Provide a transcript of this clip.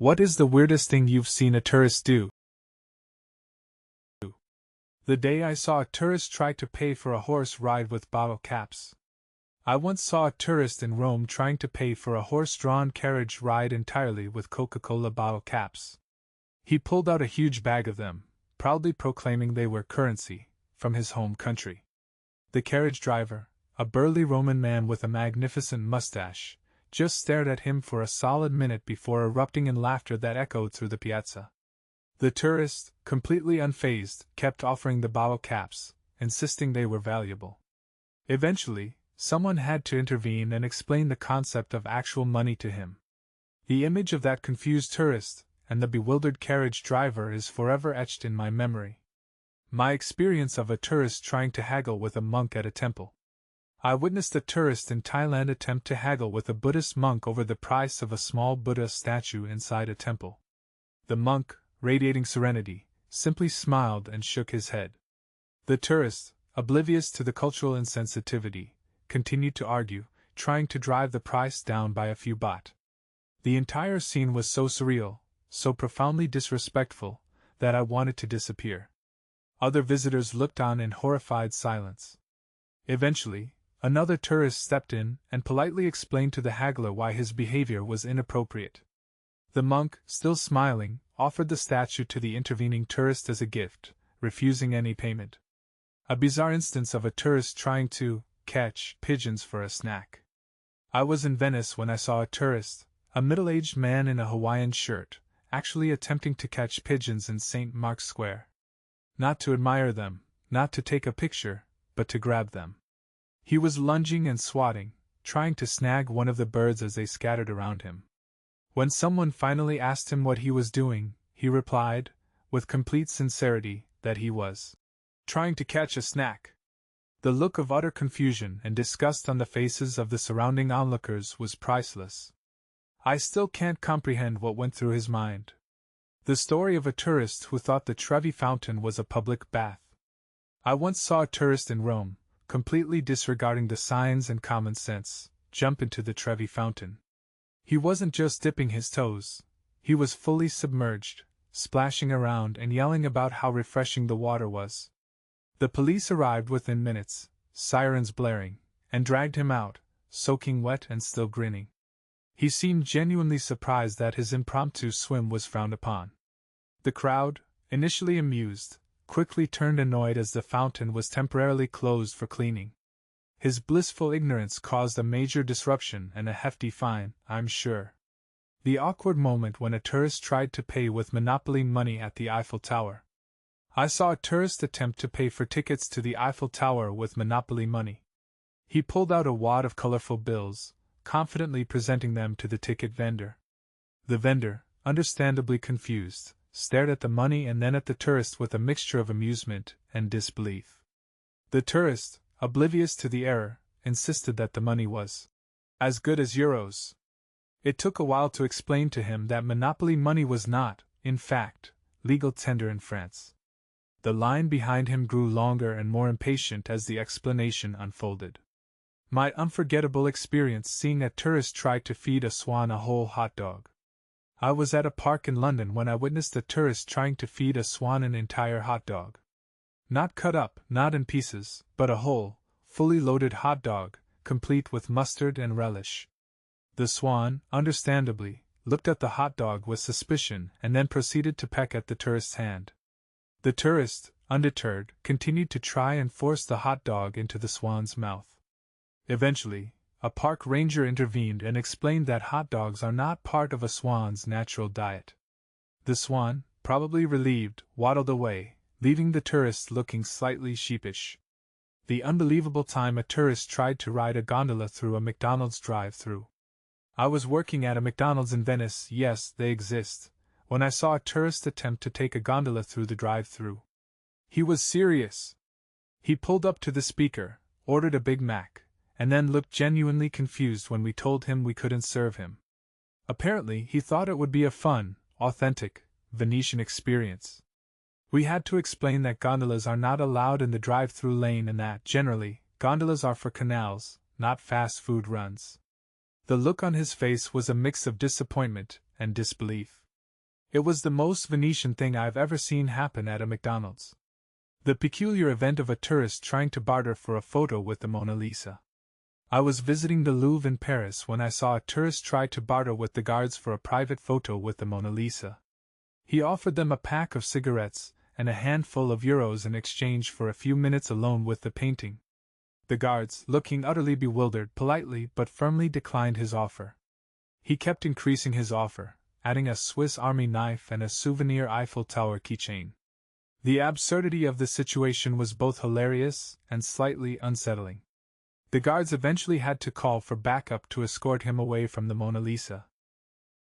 What is the weirdest thing you've seen a tourist do? The day I saw a tourist try to pay for a horse ride with bottle caps. I once saw a tourist in Rome trying to pay for a horse-drawn carriage ride entirely with Coca-Cola bottle caps. He pulled out a huge bag of them, proudly proclaiming they were currency, from his home country. The carriage driver, a burly Roman man with a magnificent mustache, just stared at him for a solid minute before erupting in laughter that echoed through the piazza. The tourist, completely unfazed, kept offering the bottle caps, insisting they were valuable. Eventually, someone had to intervene and explain the concept of actual money to him. The image of that confused tourist and the bewildered carriage driver is forever etched in my memory. My experience of a tourist trying to haggle with a monk at a temple. I witnessed a tourist in Thailand attempt to haggle with a Buddhist monk over the price of a small Buddha statue inside a temple. The monk, radiating serenity, simply smiled and shook his head. The tourist, oblivious to the cultural insensitivity, continued to argue, trying to drive the price down by a few baht. The entire scene was so surreal, so profoundly disrespectful, that I wanted to disappear. Other visitors looked on in horrified silence. Eventually, another tourist stepped in and politely explained to the haggler why his behavior was inappropriate. The monk, still smiling, offered the statue to the intervening tourist as a gift, refusing any payment. A bizarre instance of a tourist trying to catch pigeons for a snack. I was in Venice when I saw a tourist, a middle-aged man in a Hawaiian shirt, actually attempting to catch pigeons in St. Mark's Square. Not to admire them, not to take a picture, but to grab them. He was lunging and swatting, trying to snag one of the birds as they scattered around him. When someone finally asked him what he was doing, he replied, with complete sincerity, that he was trying to catch a snack. The look of utter confusion and disgust on the faces of the surrounding onlookers was priceless. I still can't comprehend what went through his mind. The story of a tourist who thought the Trevi Fountain was a public bath. I once saw a tourist in Rome, completely disregarding the signs and common sense, jump into the Trevi Fountain. He wasn't just dipping his toes, he was fully submerged, splashing around and yelling about how refreshing the water was. The police arrived within minutes, sirens blaring, and dragged him out, soaking wet and still grinning. He seemed genuinely surprised that his impromptu swim was frowned upon. The crowd, initially amused, quickly turned annoyed as the fountain was temporarily closed for cleaning. His blissful ignorance caused a major disruption and a hefty fine, I'm sure. The awkward moment when a tourist tried to pay with Monopoly money at the Eiffel Tower. I saw a tourist attempt to pay for tickets to the Eiffel Tower with Monopoly money. He pulled out a wad of colorful bills, confidently presenting them to the ticket vendor. The vendor, understandably confused, stared at the money and then at the tourist with a mixture of amusement and disbelief. The tourist, oblivious to the error, insisted that the money was as good as euros. It took a while to explain to him that Monopoly money was not, in fact, legal tender in France. The line behind him grew longer and more impatient as the explanation unfolded. My unforgettable experience seeing a tourist try to feed a swan a whole hot dog. I was at a park in London when I witnessed a tourist trying to feed a swan an entire hot dog. Not cut up, not in pieces, but a whole, fully loaded hot dog, complete with mustard and relish. The swan, understandably, looked at the hot dog with suspicion and then proceeded to peck at the tourist's hand. The tourist, undeterred, continued to try and force the hot dog into the swan's mouth. Eventually, a park ranger intervened and explained that hot dogs are not part of a swan's natural diet. The swan, probably relieved, waddled away, leaving the tourist looking slightly sheepish. The unbelievable time a tourist tried to ride a gondola through a McDonald's drive-thru. I was working at a McDonald's in Venice, yes, they exist, when I saw a tourist attempt to take a gondola through the drive-thru. He was serious. He pulled up to the speaker, ordered a Big Mac, and then looked genuinely confused when we told him we couldn't serve him. Apparently, he thought it would be a fun, authentic, Venetian experience. We had to explain that gondolas are not allowed in the drive-thru lane and that, generally, gondolas are for canals, not fast food runs. The look on his face was a mix of disappointment and disbelief. It was the most Venetian thing I've ever seen happen at a McDonald's. The peculiar event of a tourist trying to barter for a photo with the Mona Lisa. I was visiting the Louvre in Paris when I saw a tourist try to barter with the guards for a private photo with the Mona Lisa. He offered them a pack of cigarettes and a handful of euros in exchange for a few minutes alone with the painting. The guards, looking utterly bewildered, politely but firmly declined his offer. He kept increasing his offer, adding a Swiss Army knife and a souvenir Eiffel Tower keychain. The absurdity of the situation was both hilarious and slightly unsettling. The guards eventually had to call for backup to escort him away from the Mona Lisa.